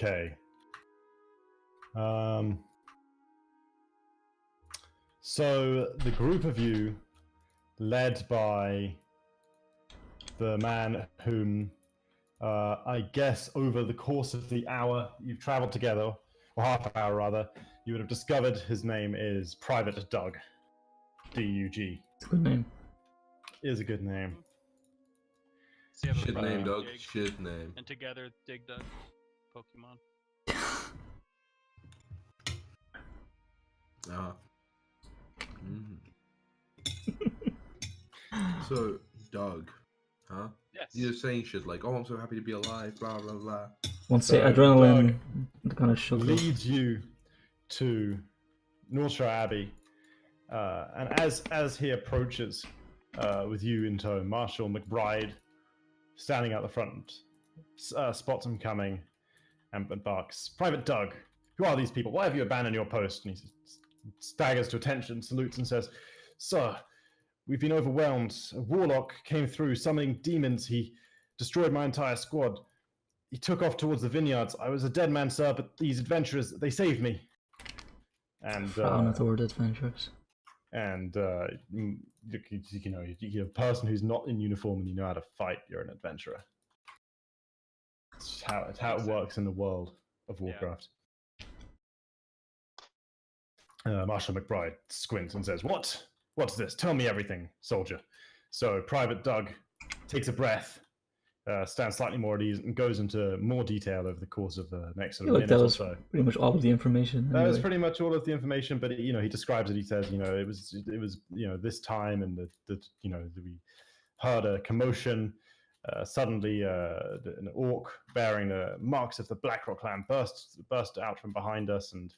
Okay. So the group of you, led by the man whom I guess over the course of the hour you've traveled together, or half an hour rather, you would have discovered his name is Private Doug. D-U-G. It's a good name. Is a good name. Shit name, Doug. Shit name. And together, Dig Dug. Pokemon. So, Doug, huh? Yes. You're saying shit like, "Oh, I'm so happy to be alive," blah blah blah. Once So, the adrenaline kind of shook leads you to Northshire Abbey, and as he approaches with you in tow, Marshal McBride, standing out the front, spots him coming and barks, "Private Doug, who are these people? Why have you abandoned your post?" And he staggers to attention, salutes and says, "Sir, we've been overwhelmed. A warlock came through, summoning demons. He destroyed my entire squad. He took off towards the vineyards. I was a dead man, sir, but these adventurers, they saved me." And found the word adventures. And you know, you're a person who's not in uniform and you know how to fight. You're an adventurer. It's how it works in the world of Warcraft. Marshal McBride squints and says, What's this? Tell me everything, soldier." So Private Doug takes a breath, stands slightly more at ease, and goes into more detail over the course of the next sort of minute or so. Pretty much all of the information. That was pretty much all of the information, but he describes it. He says, it was this time, and we heard a commotion. Suddenly, an orc bearing the marks of the Blackrock clan burst out from behind us, and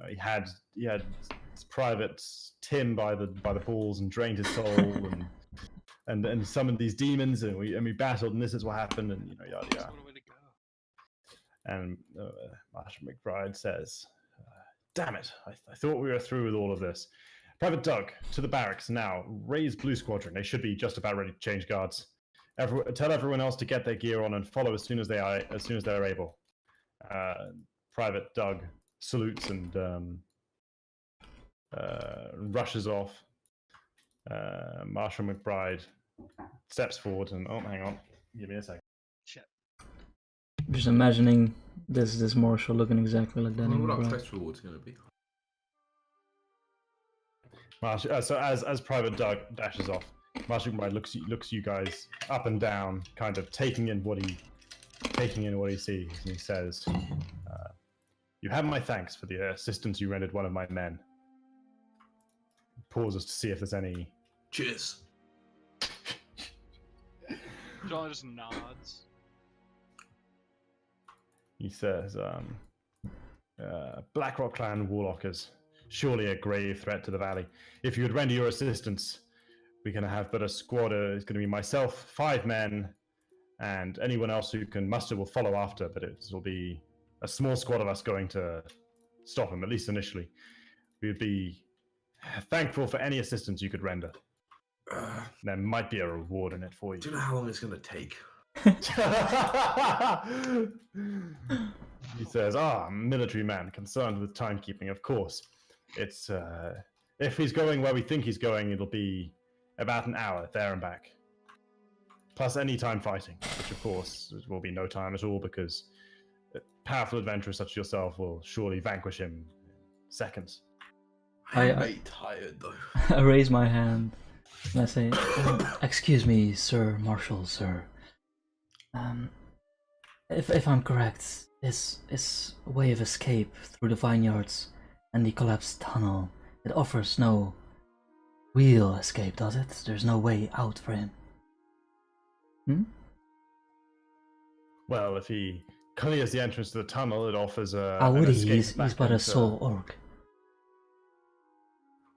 he had Private Tim by the balls and drained his soul, and summoned these demons, and we battled, and this is what happened, and yada yada. And Marshal McBride says, "Damn it! I thought we were through with all of this. Private Doug, to the barracks now. Raise Blue Squadron. They should be just about ready to change guards. Tell everyone else to get their gear on and follow as soon as they're able." Private Doug salutes and rushes off. Marshal McBride steps forward and hang on, give me a second. Shit. Just imagining this Marshal looking exactly like that. I wonder what our flex reward's gonna be. So as Private Doug dashes off, Marshal McBride looks you guys up and down, kind of taking in what he sees, and he says, "You have my thanks for the assistance you rendered one of my men." Pauses to see if there's any. Cheers. John just nods. He says, "Blackrock clan warlockers, surely a grave threat to the valley. If you would render your assistance, we can have but a squad. It's going to be myself, 5 men, and anyone else who can muster will follow after, but it will be a small squad of us going to stop him, at least initially. We would be thankful for any assistance you could render. There might be a reward in it for you." Do you know how long it's gonna take? He says, "Military man, concerned with timekeeping, of course. It's, if he's going where we think he's going, it'll be about an hour there and back. Plus any time fighting, which of course will be no time at all, because powerful adventurers such as yourself will surely vanquish him in seconds." I'm very tired though. I raise my hand and I say, "Excuse me, Sir Marshal, sir. If I'm correct, this way of escape through the vineyards and the collapsed tunnel, it offers no real escape, does it? There's no way out for him." Well, if he clears the entrance to the tunnel, it offers a. How would an he? escape He's back but a into soul orc.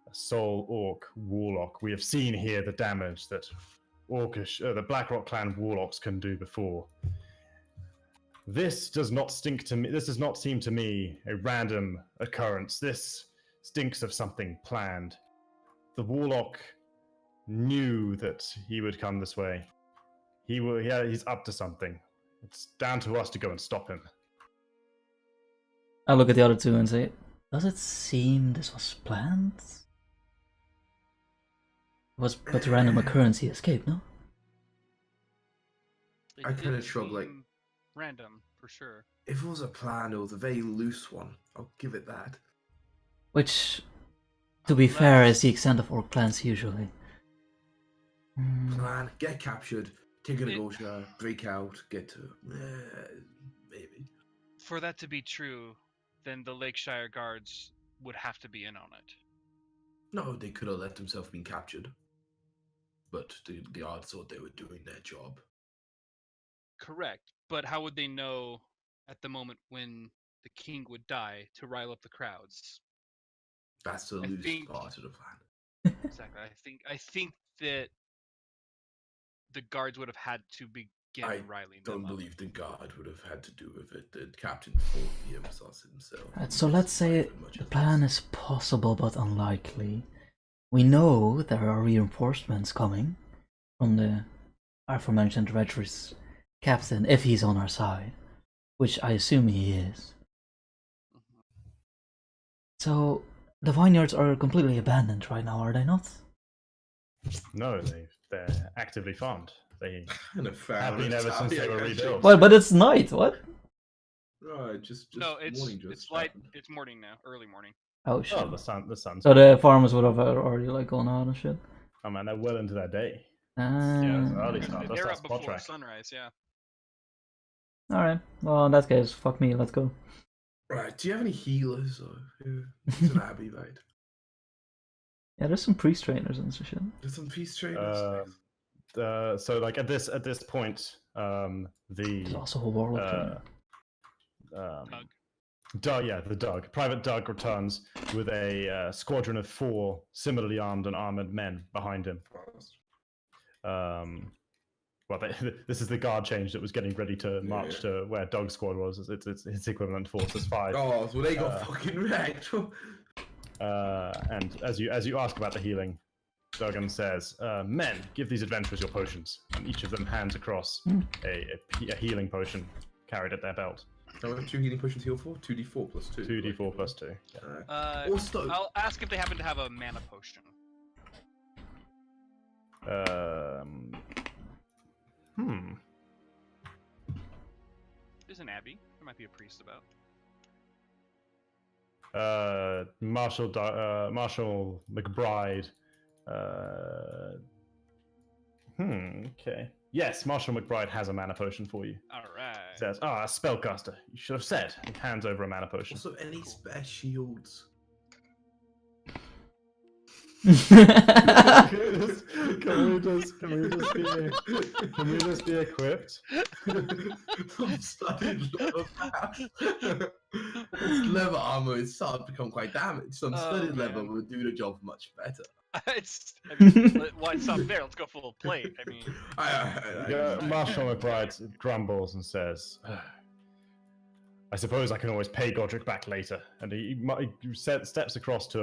A soul orc warlock. We have seen here the damage that the Blackrock clan warlocks can do before. This does not stink to me. This does not seem to me a random occurrence. This stinks of something planned. The warlock knew that he would come this way. He's up to something. It's down to us to go and stop him. I look at the other two and say, does it seem this was planned? It was but a random occurrence he escaped, no? It I kinda did shrug, like- seem random for sure. If it was a plan, it was a very loose one. I'll give it that. Which, to be fair, is the extent of orc plans usually. Plan, get captured, take a negotiator, break out, get to... maybe. For that to be true, then the Lakeshire guards would have to be in on it. No, they could have let themselves be captured. But the guards thought they were doing their job. Correct, but how would they know at the moment when the king would die to rile up the crowds? That's the I loose think- part of the plan. Exactly. I think that the guards would have had to begin I riling Don't them up. believe the guard would have had to do with it. The captain fought the Emissos himself. Right, so let's say the plan is possible but unlikely. We know there are reinforcements coming from the aforementioned Redris captain if he's on our side, which I assume he is. Mhm. So the vineyards are completely abandoned right now, are they not? No, they're actively farmed. They Kind of fair. have been ever since they were rebuilt. Well, but it's night. What? Right, just No, morning just it's light. happened. It's morning now, early morning. Oh shit. Oh, the sun's. So the farmers would have already like gone out and shit. Oh man, they're well into their day. Yeah, early Ah. start. That's they're our up spot before track. sunrise. Yeah. All right. Well, in that case, fuck me. Let's go. Right, do you have any healers? Or it's an abbey, right? Yeah, there's some priest trainers and some shit. There's some peace trainers. So like at this point, There's the also a warlock trainer. the Doug, Private Doug returns with a squadron of 4 similarly armed and armored men behind him. Well, this is the guard change that was getting ready to march to where Doug's squad was. It's equivalent force is 5. Oh, so they got fucking wrecked. And as you ask about the healing, Duggan says, "Men, give these adventurers your potions." And each of them hands across a healing potion carried at their belt. How much 2 healing potions heal for? 2d4 plus 2. 2d4 plus 2. Yeah. Also, I'll ask if they happen to have a mana potion. There's an abbey. There might be a priest about. Marshall McBride. Okay. Yes, Marshall McBride has a mana potion for you. All right. Says, a spellcaster. You should have said. He hands over a mana potion. also any spare shields? Can we just be equipped? I'm studying leather. Leather armor is starting to become quite damaged. Some studded leather man. would do the job much better. Why it's up there? Let's go full plate. I mean, Marshall McBride grumbles and says, "I suppose I can always pay Godric back later." And he steps across to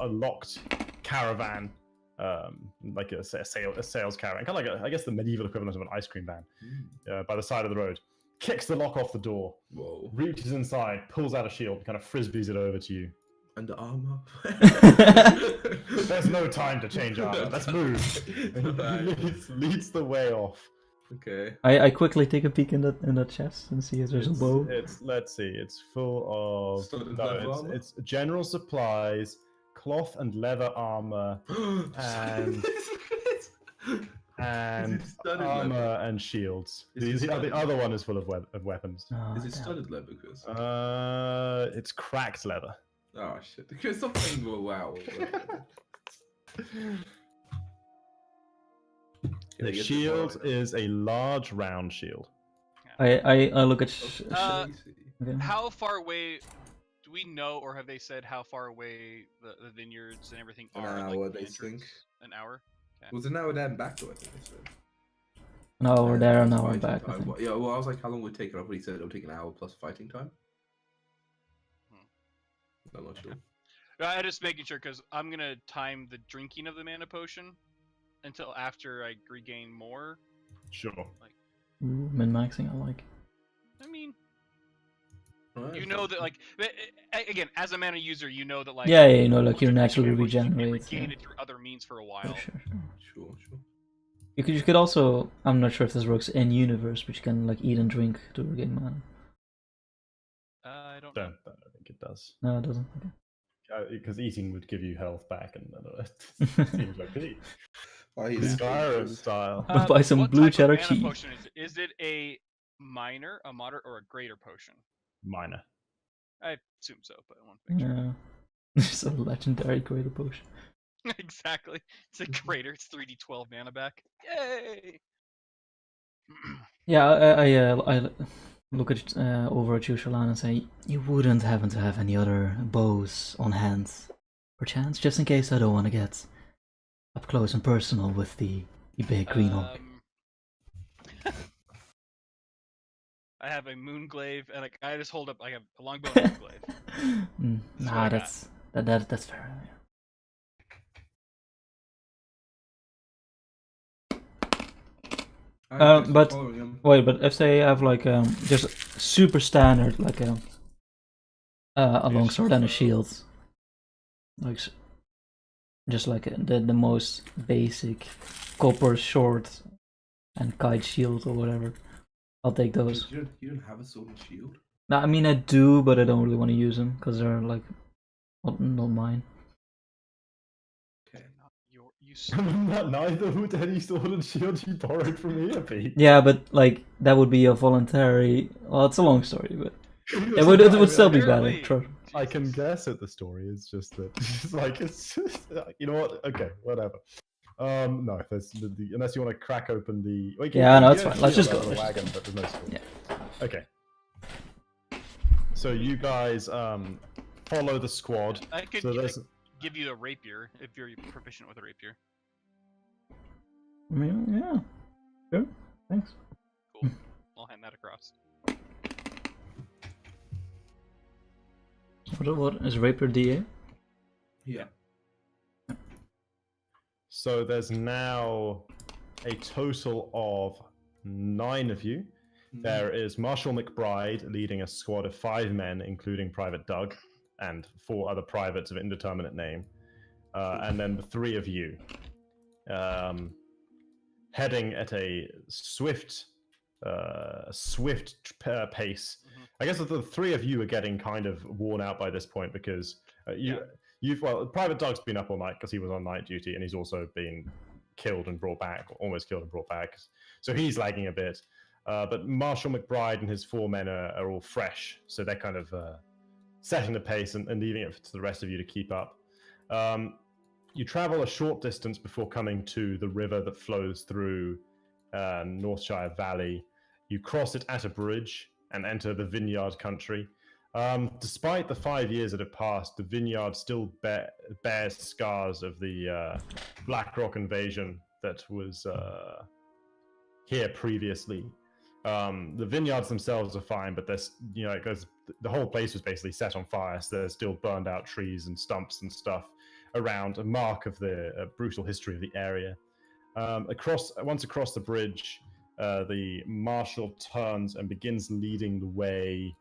a locked caravan, like a sales caravan, kind of like I guess the medieval equivalent of an ice cream van, by the side of the road. Kicks the lock off the door, Whoa. reaches inside, pulls out a shield, kind of frisbees it over to you. Under armor. There's no time to change armor. Let's move. leads the way off. Okay. I quickly take a peek in the chest and see if there's a bow. Let's see. It's full of Studded leather armor? it's general supplies, cloth and leather armor, and Is it studded armor leather? and shields. Is it The studded other leather? one is full of weapons. Oh, Is it damn. studded leather, Chris? It's cracked leather. Oh shit. Chris, stop playing WoW. The shield is a large round shield. I look at. Okay. how far away do we know, or have they said how far away the vineyards and everything An are? hour, like, the they entrance? think. An hour. Was it now and then back to it? No, we're there and now we're Fighting back. I time. think. What- Yeah, well, I was like, how long would it take? And I thought he said it would take an hour plus fighting time. I'm not sure. I just making sure because I'm gonna time the drinking of the mana potion until after I regain more. Sure. Ooh, min-maxing, I like. I mean, Right, you know that like again, as a mana user, you know that like Yeah, yeah, you know, like once you you naturally regain it, you regenerate. regain Yeah. it through other means for a Sure, while. sure. Sure. You could also, I'm not sure if this works in universe, but you can like eat and drink to regain mana. I don't know. Don't think it does. No, it doesn't. Because eating would give you health back, and it Okay. seems like me. I eat Skyrim food. style. Buy some what blue type cheddar of mana cheese. potion is it? Is it a minor, a moderate, or a greater potion? Minor. I assume so, but I want to make sure. Yeah. It's a legendary greater potion. Exactly. It's a greater. It's 3d12 mana back. Yay! Yeah, I look at over at you, Shallan, and say, you wouldn't happen to have any other bows on hand, perchance, just in case I don't want to get up close and personal with the big green orc. I have a moonglaive, and like I just hold up. I have a longbow and a moonglaive. That's what I got. That's fair. But wait, but if they have like just super standard like a longsword and a shield, like just like the most basic copper sword and kite shield or whatever, I'll take those. You don't have a sword and shield? No, I mean I do, but I don't really want to use them because they're like not mine. Okay. Neither would any sword and shield you borrowed from me, Pete. Yeah, but like that would be a voluntary. Well, it's a long story, but it would still be better. Apparently. True. I can guess at the story. It's just that it's just, you know what? Okay, whatever. No, there's unless you want to crack open the. Well, Yeah, no, you it's don't fine. Let's feel just go. the Let's just wagon, go. but there's no sword. Yeah. Okay. So you guys follow the squad. I could So there's give you a rapier if you're proficient with a rapier. I mean, yeah. Sure. Thanks. Cool. I'll hand that across. What is rapier DA? Yeah. So there's now a total of 9 of you. There is Marshal McBride leading a squad of 5 men, including Private Doug, and 4 other privates of indeterminate name. And then the 3 of you, heading at a swift pace. I guess the 3 of you are getting kind of worn out by this point because Private Doug's been up all night because he was on night duty, and he's also been killed and brought back, or almost killed and brought back. So he's lagging a bit. But Marshal McBride and his 4 men are all fresh, so they're kind of setting the pace and leaving it to the rest of you to keep up. You travel a short distance before coming to the river that flows through Northshire Valley. You cross it at a bridge and enter the vineyard country. Despite the 5 years that have passed, the vineyard still bears scars of the Blackrock invasion that was here previously. The vineyards themselves are fine, but there's, because the whole place was basically set on fire, so there's still burned out trees and stumps and stuff around, a mark of the brutal history of the area. Once across the bridge, the marshal turns and begins leading the way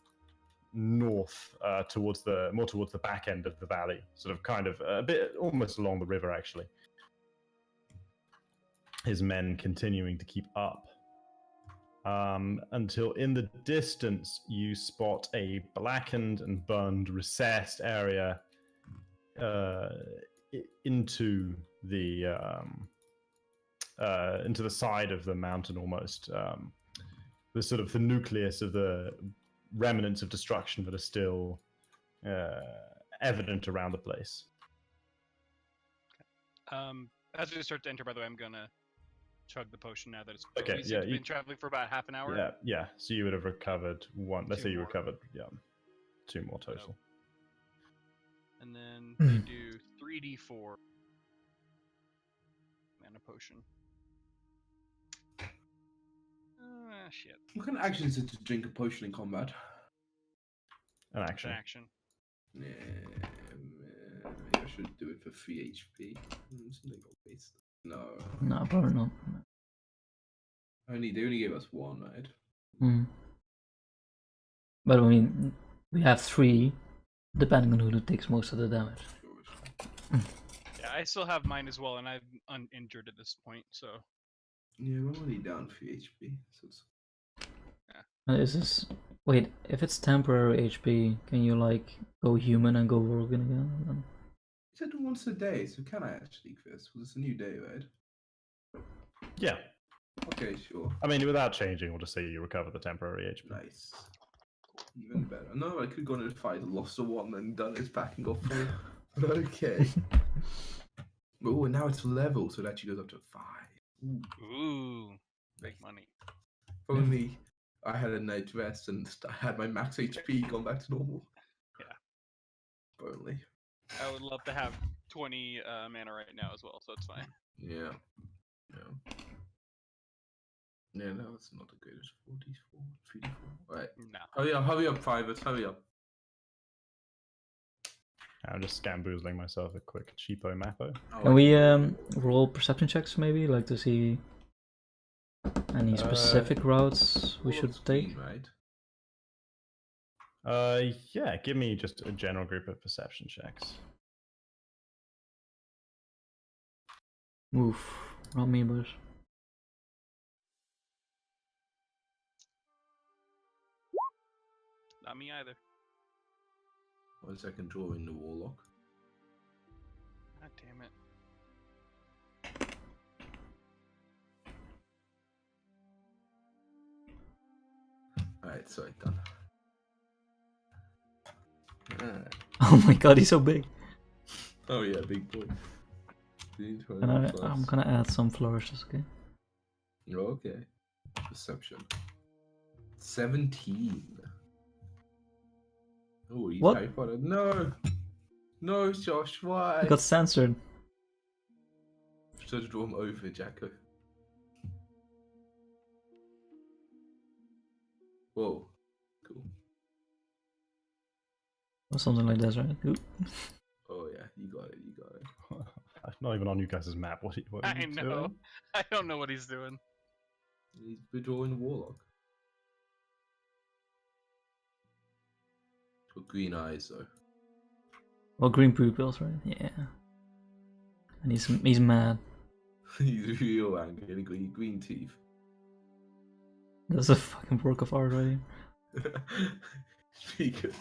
north towards the back end of the valley, sort of kind of a bit almost along the river actually. His men continuing to keep up. Until in the distance you spot a blackened and burned recessed area into the side of the mountain almost. The sort of the nucleus of the remnants of destruction that are still evident around the place. As we start to enter, by the way, I'm gonna chug the potion now that it's Okay, we seem to been traveling for about half an hour. Yeah. So you would have recovered 1. Let's 2 say you more. recovered 2 more total. And then we do 3d4 mana potion. Shit. What kind of action is it to drink a potion in combat? An It's action. an action. Yeah, maybe I should do it for 3 HP. Something like waste. No. No, probably not. They only gave us one, right? Hmm. But I mean, we have 3, depending on who takes most of the damage. Yeah, I still have mine as well, and I'm uninjured at this point. So Yeah, we're only down 3 HP. So it's... Is this... Wait, if it's temporary HP, can you like go human and go Worgen again? He said once a day, so can I actually, Chris? Because it's a new day, right? Yeah. Okay, sure. I mean, without changing, we'll just say you recover the temporary HP. Nice. Even better. No, I could have gone in a fight, lost a 1, and done his back and got 4. But okay. Oh, and now it's level, so it actually goes up to 5. ooh, big money. If only I had a night rest and I had my max HP gone back to normal. Yeah. If only. I would love to have 20 mana right now as well, so it's fine. Yeah. Yeah. Yeah, no, that's not the greatest. 4d4, 3d4. Right. No. Hurry up, private. Hurry up. I'm just scamboozling myself a quick cheapo mappo. Can we roll perception checks maybe, like to see any specific routes we should take? Right? Yeah, give me just a general group of perception checks. Oof, not me, boys. Not me either. 1 second, drawing the warlock. God damn it. Alright, sorry, done. Oh my god, he's so big. Oh yeah, big boy. I'm gonna add some flourishes, okay? Okay. Perception. 17. Oh, he's What? Harry Potter. No! No, Josh, why? It got censored. Should draw him over, Jacko. Whoa. Cool. Or something like this, right? Oop. Oh yeah, you got it, you got it. Not even on you guys' map. What are I you know. doing? I don't know what he's doing. He's drawing the warlock. Got green eyes though. Well, green pupils, right? Yeah. And he's mad. He's real angry and green teeth. That's a fucking work of art, right? Speaker.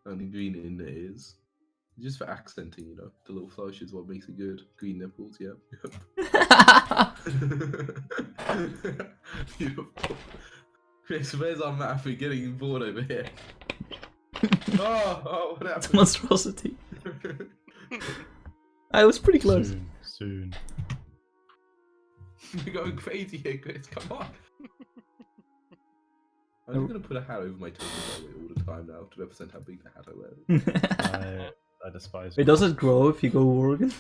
Only green in the ears. Just for accenting, you know. The little flush is what makes it good. Green nipples, yep. Beautiful. Chris, where's our map? We're getting bored over here. Oh, what happened? It's a monstrosity. I was pretty close. Soon. You're going crazy here, Chris. Come on. I'm just gonna put a hat over my token that way all the time now to represent how big the hat I wear. I despise. Wait, does it grow if you go Worgen?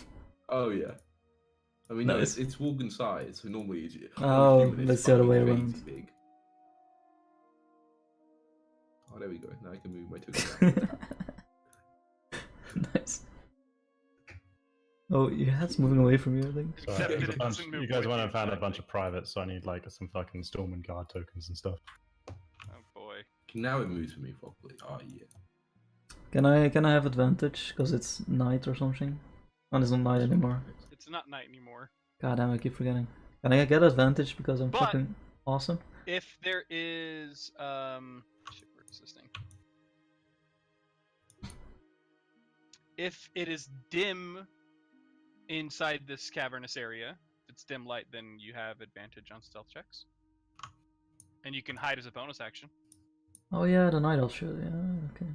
Oh yeah. I mean, Nice. no, it's Worgen size, so normally it's Oh, that's the other way fucking around. crazy big. Oh, there we go. Now I can move my token down. Nice. Oh, your hat's moving away from you, I think. Sorry, Except there's it a bunch, doesn't move you guys with went you, and found a bunch sadly. of privates, so I need like some fucking Stormwind Guard tokens and stuff. Oh boy. Now it moves for me properly. Oh yeah. Can I have advantage because it's night or something? Oh, it's not night anymore. It's not night anymore. God damn, I keep forgetting. Can I get advantage because I'm But- fucking awesome? If there is shit, where is this thing? If it is dim inside this cavernous area, if it's dim light, then you have advantage on stealth checks. And you can hide as a bonus action. Oh yeah, the night elf should. Yeah, okay.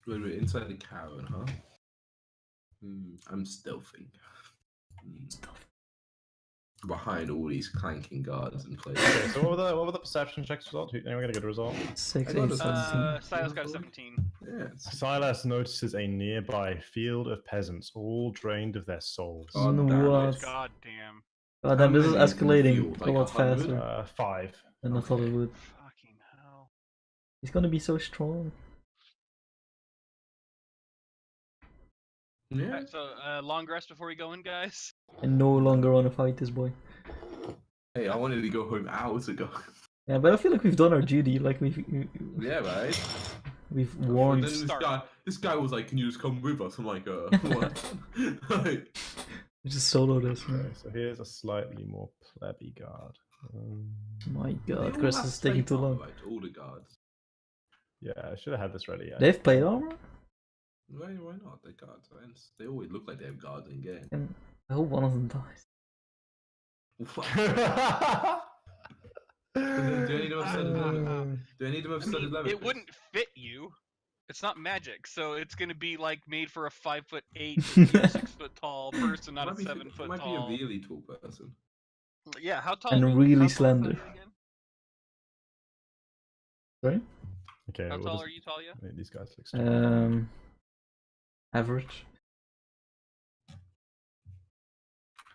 Wait, inside the cavern, huh? I'm stealthing. Stealth. Behind all these clanking guards and players. Okay, so what were the perception checks result? Anyone get a good result? 6, I got 8, a 17. Silas got a 17. Yeah. Silas notices a nearby field of peasants, all drained of their souls. God damn it. What? God damn. God damn, this is How many is in the escalating field? a Like lot 100? faster 5. than I thought it Okay. would. Fucking hell. He's gonna be so strong. Yeah. Alright, so long rest before we go in, guys. I no longer want to fight this boy. Hey, I wanted to go home hours ago. Yeah, but I feel like we've done our duty. Like Yeah, right. we've But warned. then this guy was like, "Can you just come with us?" I'm like, what? Like, We just solo this. Okay, Man. so here's a slightly more plebby guard. My they God, all Chris have is taking plate too armor, long. right? All the guards. Yeah, I should have had this ready. They've played armor. Why not? They're guards. Right? They always look like they have guards in game. And I hope one of them dies. Do I need them have studded leather? Do I need them have I studded mean, leather? it Chris? wouldn't fit you. It's not magic, so it's gonna be like made for a 5'8", you know, 6 foot tall person, not a 7 foot might tall. be a really tall person. Yeah, how tall? And how really tall is slender. Talia again? Right? Okay, How what tall does- are you, Talia? Wait, these guys look stupid. Average.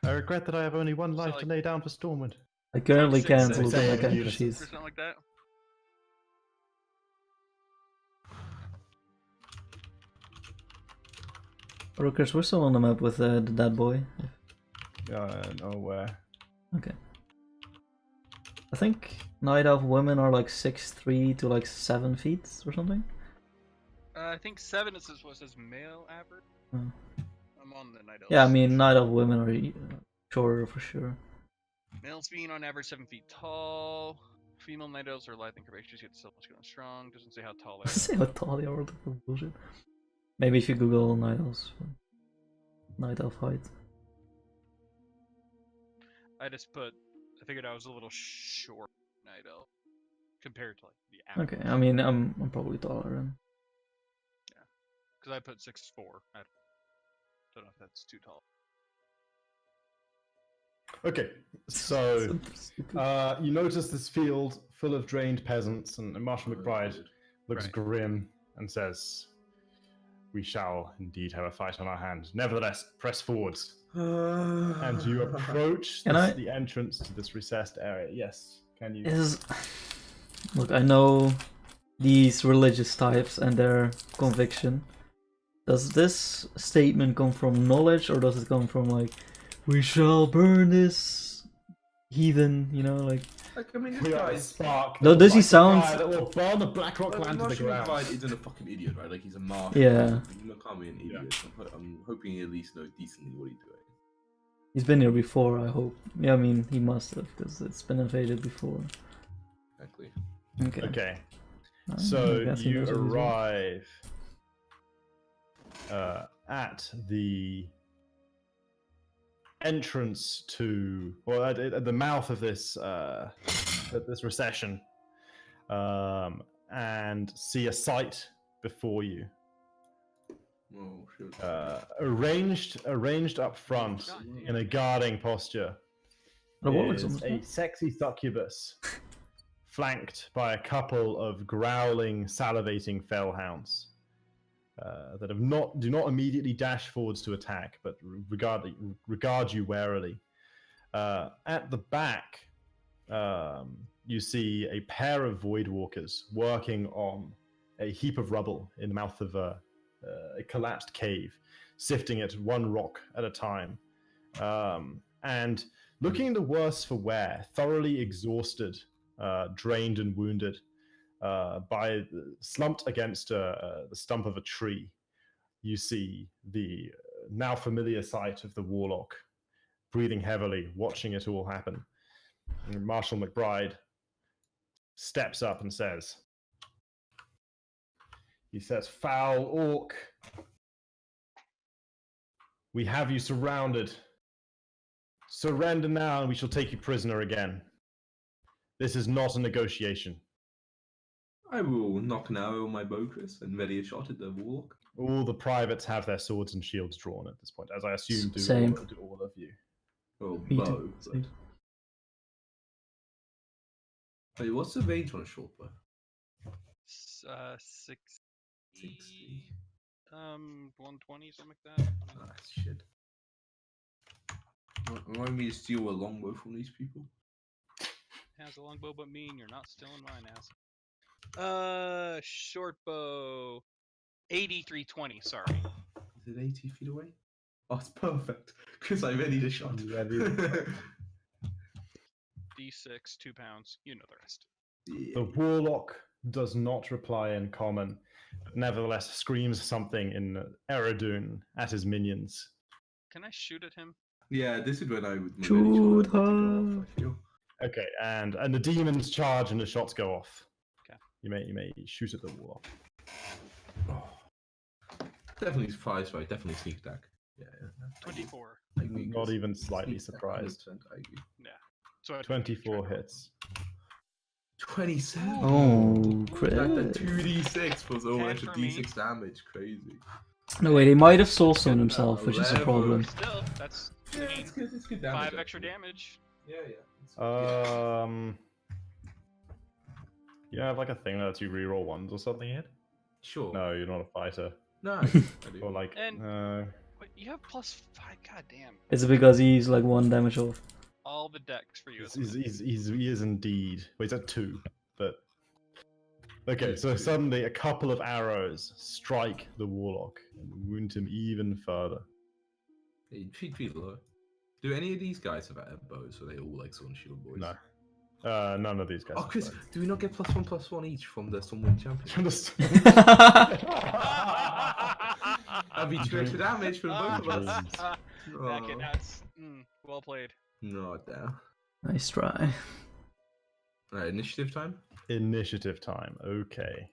I regret that I have only one So, life like- to lay down for Stormwind. I currently Six, can't seven, look at my seven, character unison. Or sheets. something like that. Rookers, we're still on the map with the dead boy. Nowhere. Okay. I think Night Elf women are like 6'3" to like 7 feet or something. I think 7 is what says male average. Oh. I'm on the night elf. Yeah, I mean Night Elf women are shorter for sure. Males being on average 7 feet tall. Female night elves are lithe and curvaceous, yet still muscular and strong. Doesn't say how tall they are. Say how tall they are, what the fuck bullshit. Maybe if you Google Night Elves. Night Elf height. I figured I was a little short night elf compared to like the average. Okay, I mean I'm probably taller than. Because I put 6'4". I don't know if that's too tall. Okay, so you notice this field full of drained peasants, and Marshal McBride looks Right. grim and says, "We shall indeed have a fight on our hands. Nevertheless, press forwards." And you approach the entrance to this recessed area. Yes, can you? Look, I know these religious types and their conviction. Does this statement come from knowledge, or does it come from like, we shall burn this heathen, you know, like... I mean, this We are a guy's spark. No, that does will he light the sound- fire that will burn the Blackrock land to the Marshall ground. McBride isn't a fucking idiot, right? Like, he's a marshal. Yeah. He can't be an idiot. I'm hoping he at least knows decently what he's doing. He's been here before, I hope. Yeah, I mean, he must have, because it's been invaded before. Exactly. Okay. Okay, I so guess he you knows what he's doing. arrive at the entrance to, well, at the mouth of this this recession, and see a sight before you. Oh shit. Arranged up front in a guarding posture The warlock's is almost a done. sexy succubus, flanked by a couple of growling, salivating fellhounds that do not immediately dash forwards to attack, but regard you warily. At the back, you see a pair of voidwalkers working on a heap of rubble in the mouth of a collapsed cave, sifting it one rock at a time, and looking the worse for wear, thoroughly exhausted, drained and wounded, slumped against the stump of a tree. You see the now familiar sight of the warlock, breathing heavily, watching it all happen. And Marshal McBride steps up and says, "Foul orc, we have you surrounded. Surrender now and we shall take you prisoner again. This is not a negotiation." I will knock an arrow on my bow, Chris, and ready a shot at the warlock. All the privates have their swords and shields drawn at this point, as I assume do Same. all of you. Oh, Me bow. too. But... Wait, what's the range on a short bow? 60. 60. 120, something like that. Ah, shit. Remind me to steal a longbow from these people. Has a longbow but me, and you're not stealing mine, ass. Short bow. 8320, sorry. Is it 80 feet away? Oh, it's perfect because I readied a shot. D6, 2 pounds. You know the rest. The warlock does not reply in common, but nevertheless screams something in Eredun at his minions. Can I shoot at him? Yeah, this is when I would really Shoot try to go off, her. I feel. Okay, and the demons charge and the shots go off. Okay. You may shoot at the warlock. Oh. Definitely surprised, right? Definitely sneak attack. Yeah. 24. I agree. Not even slightly Sneak attack, surprised. 100%, I agree. Yeah. So I 24 hits. 27. Oh, That crit. 2d6 plus Ten extra for me. d6 damage. Crazy. No way, he might have soulstone himself, which is a 11. problem. Still, that's Yeah, it's good. It's good damage. 5 extra actually. damage. Yeah, yeah. It's- You have like a thing that lets you reroll ones or something here? Sure. No, you're not a fighter. No, I do. Or like, And- Wait, you have +5. God damn. Is it because he's like 1 damage off? All the decks for you. he is indeed. Well, he's at 2, but okay. Yeah, So 2. suddenly, a couple of arrows strike the warlock and wound him even further. Hey, feet low. Do any of these guys have bows? Or are they all like Sword and Shield boys? No, none of these guys. Oh, have Chris, bows. do we not get +1/+1 each from the Stormwind Champion? Understand? That'd be 2 extra damage for both of us. Okay, that's well played. No, damn. Nice try. Alright, initiative time. Initiative time. Okay.